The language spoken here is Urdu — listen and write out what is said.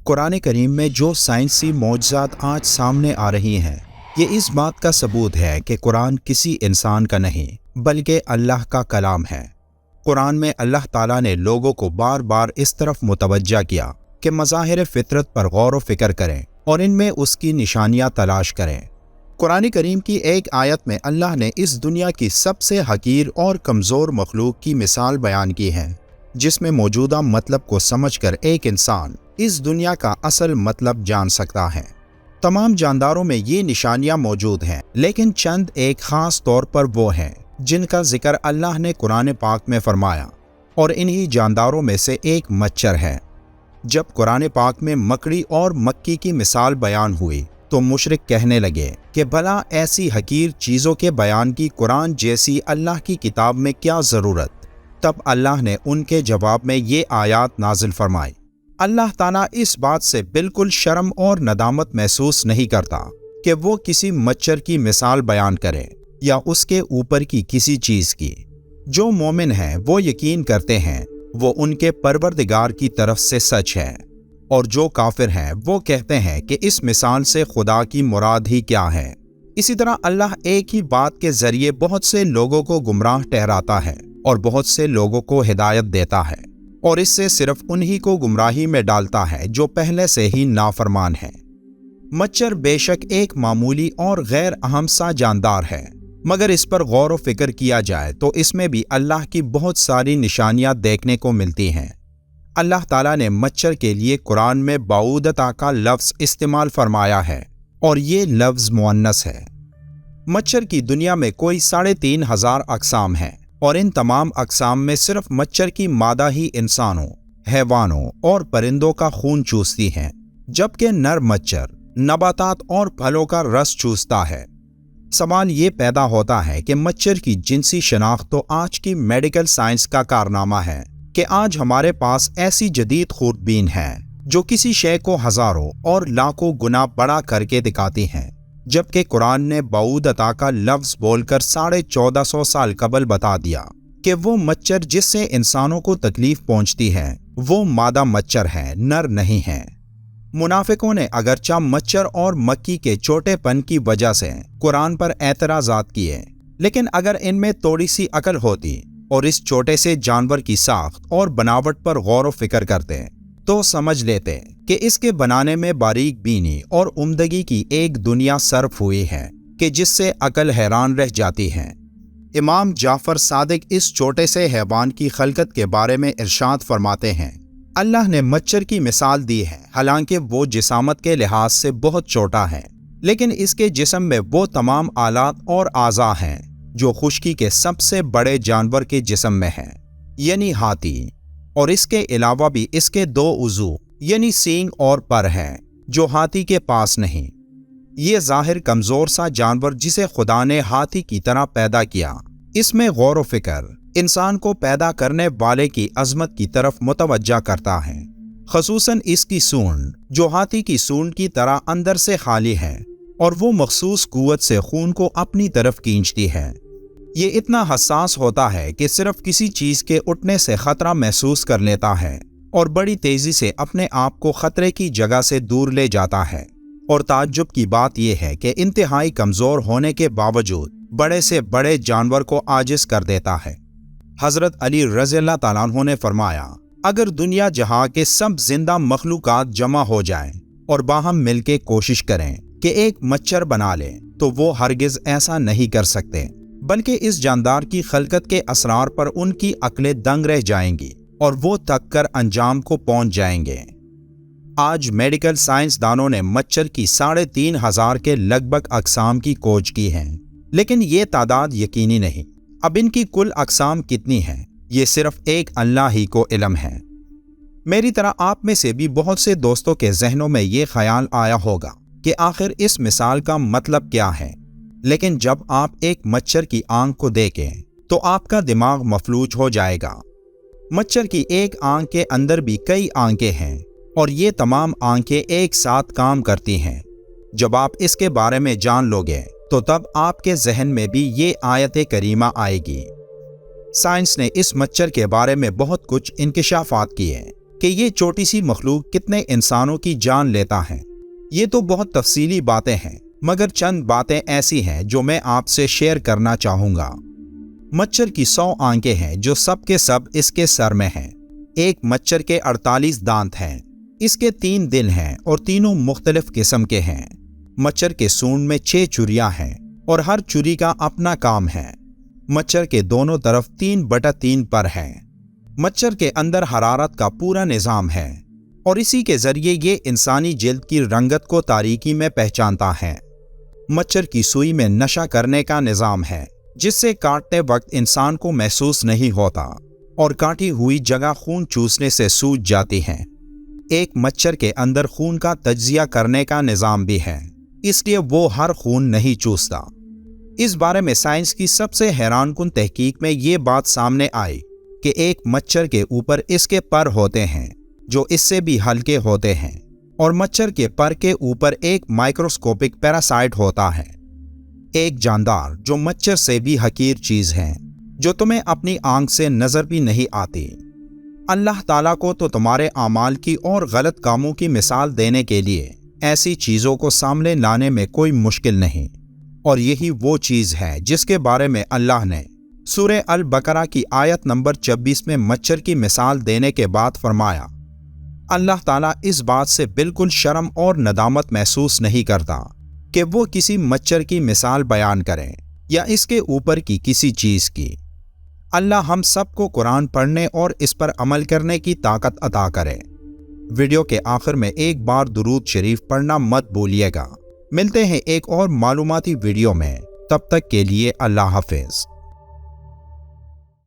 قرآن کریم میں جو سائنسی معجزات آج سامنے آ رہی ہیں، یہ اس بات کا ثبوت ہے کہ قرآن کسی انسان کا نہیں بلکہ اللہ کا کلام ہے۔ قرآن میں اللہ تعالیٰ نے لوگوں کو بار بار اس طرف متوجہ کیا کہ مظاہر فطرت پر غور و فکر کریں اور ان میں اس کی نشانیاں تلاش کریں۔ قرآن کریم کی ایک آیت میں اللہ نے اس دنیا کی سب سے حقیر اور کمزور مخلوق کی مثال بیان کی ہے، جس میں موجودہ مطلب کو سمجھ کر ایک انسان اس دنیا کا اصل مطلب جان سکتا ہے۔ تمام جانداروں میں یہ نشانیاں موجود ہیں، لیکن چند ایک خاص طور پر وہ ہیں جن کا ذکر اللہ نے قرآن پاک میں فرمایا، اور انہی جانداروں میں سے ایک مچھر ہے۔ جب قرآن پاک میں مکڑی اور مکھی کی مثال بیان ہوئی تو مشرک کہنے لگے کہ بھلا ایسی حقیر چیزوں کے بیان کی قرآن جیسی اللہ کی کتاب میں کیا ضرورت؟ تب اللہ نے ان کے جواب میں یہ آیات نازل فرمائی۔ اللہ تعالیٰ اس بات سے بالکل شرم اور ندامت محسوس نہیں کرتا کہ وہ کسی مچھر کی مثال بیان کرے یا اس کے اوپر کی کسی چیز کی۔ جو مومن ہیں وہ یقین کرتے ہیں وہ ان کے پروردگار کی طرف سے سچ ہے، اور جو کافر ہیں وہ کہتے ہیں کہ اس مثال سے خدا کی مراد ہی کیا ہے۔ اسی طرح اللہ ایک ہی بات کے ذریعے بہت سے لوگوں کو گمراہ ٹھہراتا ہے اور بہت سے لوگوں کو ہدایت دیتا ہے، اور اس سے صرف انہی کو گمراہی میں ڈالتا ہے جو پہلے سے ہی نافرمان ہیں۔ مچھر بے شک ایک معمولی اور غیر اہم سا جاندار ہے، مگر اس پر غور و فکر کیا جائے تو اس میں بھی اللہ کی بہت ساری نشانیاں دیکھنے کو ملتی ہیں۔ اللہ تعالیٰ نے مچھر کے لیے قرآن میں بعودتا کا لفظ استعمال فرمایا ہے، اور یہ لفظ مؤنث ہے۔ مچھر کی دنیا میں کوئی 3500 اقسام ہیں، اور ان تمام اقسام میں صرف مچھر کی مادہ ہی انسانوں، حیوانوں اور پرندوں کا خون چوستی ہیں، جبکہ نر مچھر نباتات اور پھلوں کا رس چوستا ہے۔ سوال یہ پیدا ہوتا ہے کہ مچھر کی جنسی شناخت تو آج کی میڈیکل سائنس کا کارنامہ ہے کہ آج ہمارے پاس ایسی جدید خوردبین ہیں جو کسی شے کو ہزاروں اور لاکھوں گنا بڑا کر کے دکھاتی ہیں، جبکہ قرآن نے بعودتا کا لفظ بول کر 1450 سال قبل بتا دیا کہ وہ مچھر جس سے انسانوں کو تکلیف پہنچتی ہے وہ مادہ مچھر ہیں، نر نہیں ہیں۔ منافقوں نے اگرچہ مچھر اور مکھی کے چھوٹے پن کی وجہ سے قرآن پر اعتراضات کیے، لیکن اگر ان میں تھوڑی سی عقل ہوتی اور اس چھوٹے سے جانور کی ساخت اور بناوٹ پر غور و فکر کرتے تو سمجھ لیتے کہ اس کے بنانے میں باریک بینی اور عمدگی کی ایک دنیا صرف ہوئی ہے کہ جس سے عقل حیران رہ جاتی ہے۔ امام جعفر صادق اس چھوٹے سے حیوان کی خلقت کے بارے میں ارشاد فرماتے ہیں، اللہ نے مچھر کی مثال دی ہے، حالانکہ وہ جسامت کے لحاظ سے بہت چھوٹا ہے، لیکن اس کے جسم میں وہ تمام آلات اور اعضاء ہیں جو خشکی کے سب سے بڑے جانور کے جسم میں ہیں، یعنی ہاتھی، اور اس کے علاوہ بھی اس کے 2 عضو یعنی سینگ اور پر ہیں جو ہاتھی کے پاس نہیں۔ یہ ظاہر کمزور سا جانور جسے خدا نے ہاتھی کی طرح پیدا کیا، اس میں غور و فکر انسان کو پیدا کرنے والے کی عظمت کی طرف متوجہ کرتا ہے، خصوصاً اس کی سونڈ جو ہاتھی کی سونڈ کی طرح اندر سے خالی ہے اور وہ مخصوص قوت سے خون کو اپنی طرف کھینچتی ہے۔ یہ اتنا حساس ہوتا ہے کہ صرف کسی چیز کے اٹھنے سے خطرہ محسوس کر لیتا ہے اور بڑی تیزی سے اپنے آپ کو خطرے کی جگہ سے دور لے جاتا ہے، اور تعجب کی بات یہ ہے کہ انتہائی کمزور ہونے کے باوجود بڑے سے بڑے جانور کو عاجز کر دیتا ہے۔ حضرت علی رضی اللہ تعالیٰ عنہ نے فرمایا، اگر دنیا جہاں کے سب زندہ مخلوقات جمع ہو جائیں اور باہم مل کے کوشش کریں کہ ایک مچھر بنا لیں تو وہ ہرگز ایسا نہیں کر سکتے، بلکہ اس جاندار کی خلقت کے اسرار پر ان کی عقلیں دنگ رہ جائیں گی اور وہ تک کر انجام کو پہنچ جائیں گے۔ آج میڈیکل سائنس دانوں نے مچھر کی 3500 کے لگ بھگ اقسام کی کھوج کی ہے، لیکن یہ تعداد یقینی نہیں۔ اب ان کی کل اقسام کتنی ہیں یہ صرف ایک اللہ ہی کو علم ہے۔ میری طرح آپ میں سے بھی بہت سے دوستوں کے ذہنوں میں یہ خیال آیا ہوگا کہ آخر اس مثال کا مطلب کیا ہے، لیکن جب آپ ایک مچھر کی آنکھ کو دیکھیں تو آپ کا دماغ مفلوج ہو جائے گا۔ مچھر کی ایک آنکھ کے اندر بھی کئی آنکھیں ہیں، اور یہ تمام آنکھیں ایک ساتھ کام کرتی ہیں۔ جب آپ اس کے بارے میں جان لوگے تو تب آپ کے ذہن میں بھی یہ آیت کریمہ آئے گی۔ سائنس نے اس مچھر کے بارے میں بہت کچھ انکشافات کیے کہ یہ چھوٹی سی مخلوق کتنے انسانوں کی جان لیتا ہے۔ یہ تو بہت تفصیلی باتیں ہیں، مگر چند باتیں ایسی ہیں جو میں آپ سے شیئر کرنا چاہوں گا۔ مچھر کی 100 آنکھیں ہیں جو سب کے سب اس کے سر میں ہیں۔ ایک مچھر کے 48 دانت ہیں۔ اس کے 3 دل ہیں اور تینوں مختلف قسم کے ہیں۔ مچھر کے سونڈ میں 6 چریاں ہیں اور ہر چری کا اپنا کام ہے۔ مچھر کے دونوں طرف 3/3 پر ہیں۔ مچھر کے اندر حرارت کا پورا نظام ہے اور اسی کے ذریعے یہ انسانی جلد کی رنگت کو تاریکی میں پہچانتا ہے۔ مچھر کی سوئی میں نشہ کرنے کا نظام ہے، جس سے کاٹتے وقت انسان کو محسوس نہیں ہوتا اور کاٹی ہوئی جگہ خون چوسنے سے سوج جاتی ہے۔ ایک مچھر کے اندر خون کا تجزیہ کرنے کا نظام بھی ہے، اس لیے وہ ہر خون نہیں چوستا۔ اس بارے میں سائنس کی سب سے حیران کن تحقیق میں یہ بات سامنے آئی کہ ایک مچھر کے اوپر اس کے پر ہوتے ہیں جو اس سے بھی ہلکے ہوتے ہیں، اور مچھر کے پر کے اوپر ایک مائکروسکوپک پیراسائٹ ہوتا ہے، ایک جاندار جو مچھر سے بھی حقیر چیز ہے، جو تمہیں اپنی آنکھ سے نظر بھی نہیں آتی۔ اللہ تعالیٰ کو تو تمہارے اعمال کی اور غلط کاموں کی مثال دینے کے لیے ایسی چیزوں کو سامنے لانے میں کوئی مشکل نہیں، اور یہی وہ چیز ہے جس کے بارے میں اللہ نے سورہ البقرہ کی آیت نمبر 26 میں مچھر کی مثال دینے کے بعد فرمایا، اللہ تعالیٰ اس بات سے بالکل شرم اور ندامت محسوس نہیں کرتا کہ وہ کسی مچھر کی مثال بیان کریں یا اس کے اوپر کی کسی چیز کی۔ اللہ ہم سب کو قرآن پڑھنے اور اس پر عمل کرنے کی طاقت عطا کرے۔ ویڈیو کے آخر میں ایک بار درود شریف پڑھنا مت بھولیے گا۔ ملتے ہیں ایک اور معلوماتی ویڈیو میں، تب تک کے لیے اللہ حافظ۔